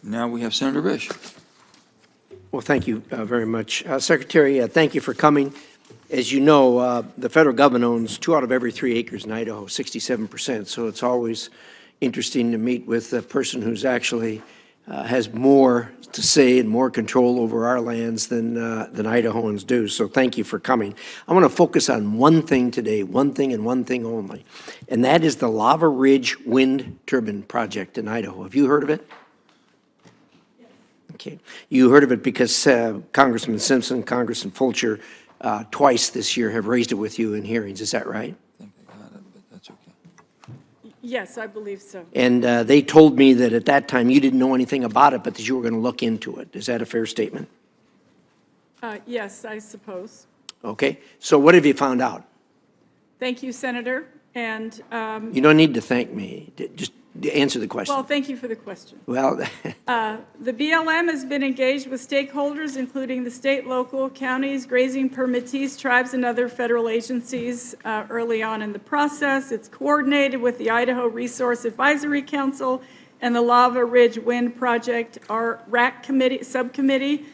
Now we have Senator Risch. Well, thank you very much. Secretary, thank you for coming. As you know, the federal government owns 2 out of every 3 acres in Idaho, 67%. So it's always interesting to meet with a person who's actually has more to say and more control over our lands than Idahoans do. So thank you for coming. I want to focus on one thing today, one thing and one thing only, and that is the Lava Ridge Wind Turbine Project in Idaho. Have you heard of it? Okay. You heard of it because Congressman Simpson, Congressman Fulcher, twice this year have raised it with you in hearings. Is that right? I think I got it, but that's okay. Yes, I believe so. And they told me that at that time you didn't know anything about it, but that you were going to look into it. Is that a fair statement? Yes, I suppose. Okay. So what have you found out? Thank you, Senator. And, You don't need to thank me. Just answer the question. well, thank you for the question. Well, The BLM has been engaged with stakeholders, including the state, local, counties, grazing permittees, tribes, and other federal agencies early on in the process. It's coordinated with the Idaho Resource Advisory Council and the Lava Ridge Wind Project, our RAC committee, subcommittee,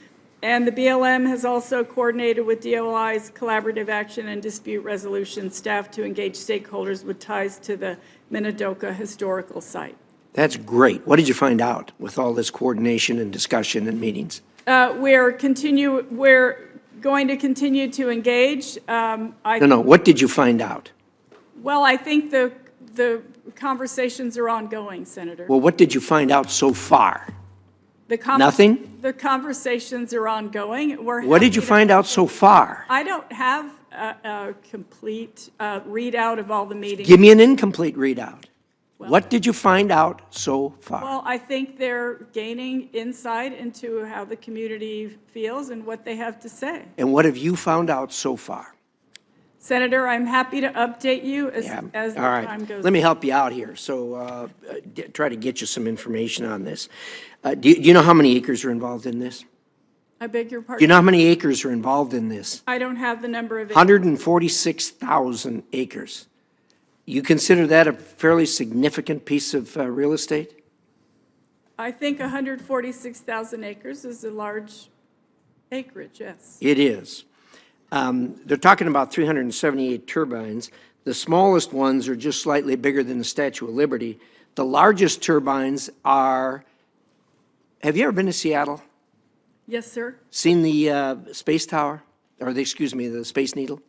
and the BLM has also coordinated with DOI's Collaborative Action and Dispute Resolution staff to engage stakeholders with ties to the Minidoka Historical Site. that's great. What did you find out with all this coordination and discussion and meetings? We're going to continue to engage. No. What did you find out? Well, I think the conversations are ongoing, Senator. Well, what did you find out so far? Nothing? The conversations are ongoing. What did you find out so far? I don't have a complete readout of all the meetings. Give me an incomplete readout. What did you find out so far? Well, I think they're gaining insight into how the community feels and what they have to say. And what have you found out so far? Senator, I'm happy to update you as the All right. time goes. Let me help you out here. So try to get you some information on this. Do you know how many acres are involved in this? I beg your Do you pardon? know how many acres are involved in this? I don't have the number of. 146,000 acres. You consider that a fairly significant piece of real estate? I think 146,000 acres is a large acreage, yes. It is. They're talking about 378 turbines. The smallest ones are just slightly bigger than the Statue of Liberty. The largest turbines are, have you ever been to Seattle? Yes, sir. Seen the space tower? Or the Space Needle?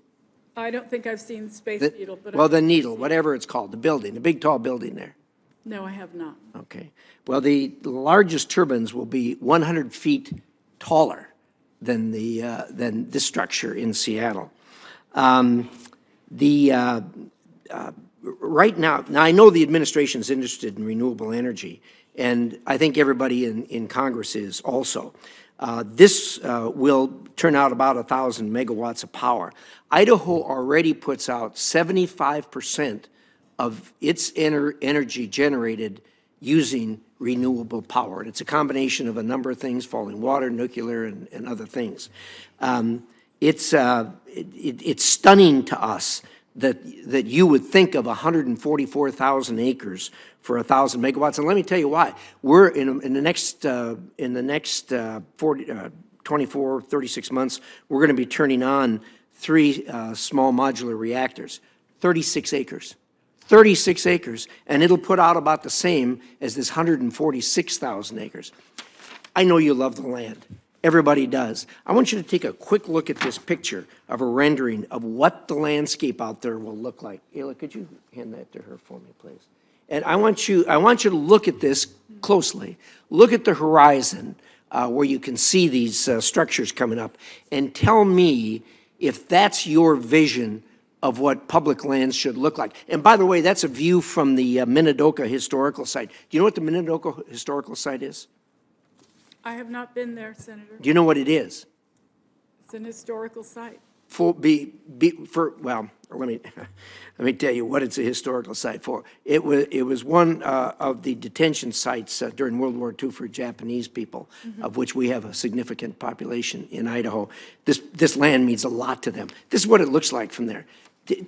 I don't think I've seen Space Needle, but. Well, the Needle, whatever it's called, the building, the big tall building there. No, I have not. Okay. Well, the largest turbines will be 100 feet taller than this structure in Seattle. Right now I know the administration is interested in renewable energy, and I think everybody in Congress is also. This will turn out about 1,000 megawatts of power. Idaho already puts out 75% of its energy generated using renewable power. And it's a combination of a number of things, falling water, nuclear, and other things. It's stunning to us that you would think of 144,000 acres for 1,000 megawatts. And let me tell you why. We're in the next 24, 36 months, we're going to be turning on 3 small modular reactors, 36 acres. 36 acres, and it'll put out about the same as this 146,000 acres. I know you love the land. Everybody does. I want you to take a quick look at this picture of a rendering of what the landscape out there will look like. Ayla, could you hand that to her for me, please? And I want you to look at this closely. Look at the horizon where you can see these structures coming up, and tell me if that's your vision of what public lands should look like. And by the way, that's a view from the Minidoka Historical Site. Do you know what the Minidoka Historical Site is? I have not been there, Senator. Do you know what it is? It's an historical site. Well, let me tell you what it's a historical site for. It was one of the detention sites during World War II for Japanese people, of which we have a significant population in Idaho. This land means a lot to them. This is what it looks like from there.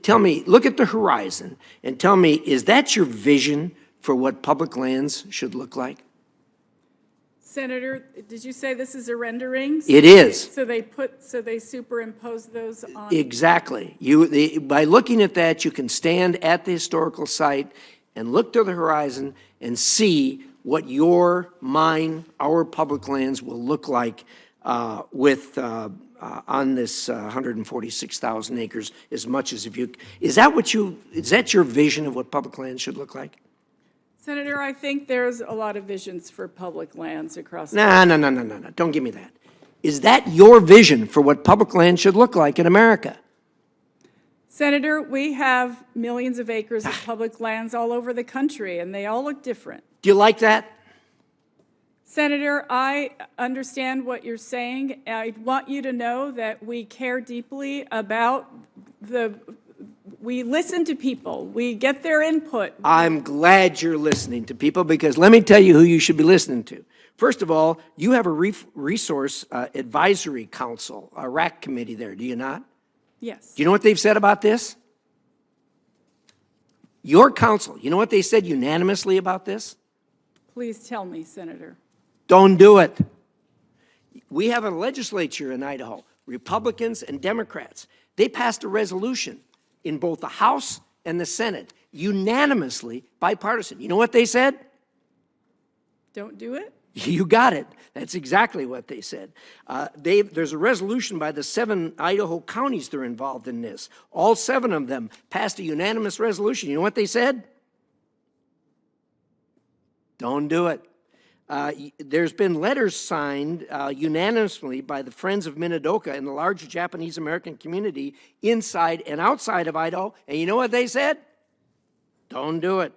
Tell me, look at the horizon and tell me, is that your vision for what public lands should look like? Senator, did you say this is a rendering? It is. So they superimpose those on? Exactly. By looking at that, you can stand at the historical site and look to the horizon and see what our public lands will look like on this 146,000 acres, as much as is that your vision of what public land should look like? Senator, I think there's a lot of visions for public lands across. No. Don't give me that. Is that your vision for what public land should look like in America? Senator, we have millions of acres of public lands all over the country, and they all look different. Do you like that? Senator, I understand what you're saying. I want you to know that we care deeply about we listen to people. We get their input. I'm glad you're listening to people, because let me tell you who you should be listening to. First of all, you have a Resource Advisory Council, a RAC committee there, do you not? Yes. Do you know what they've said about this? Your council, you know what they said unanimously about this? Please tell me, Senator. Don't do it. We have a legislature in Idaho, Republicans and Democrats. They passed a resolution in both the House and the Senate, unanimously bipartisan. You know what they said? Don't do it? You got it. That's exactly what they said. There's a resolution by the 7 Idaho counties that are involved in this. All 7 of them passed a unanimous resolution. You know what they said? Don't do it. There's been letters signed unanimously by the Friends of Minidoka and the larger Japanese American community inside and outside of Idaho. And you know what they said? Don't do it.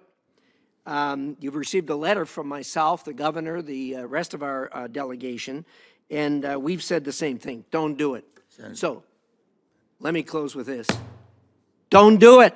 You've received a letter from myself, the governor, the rest of our delegation, and we've said the same thing. Don't do it. So let me close with this. Don't do it.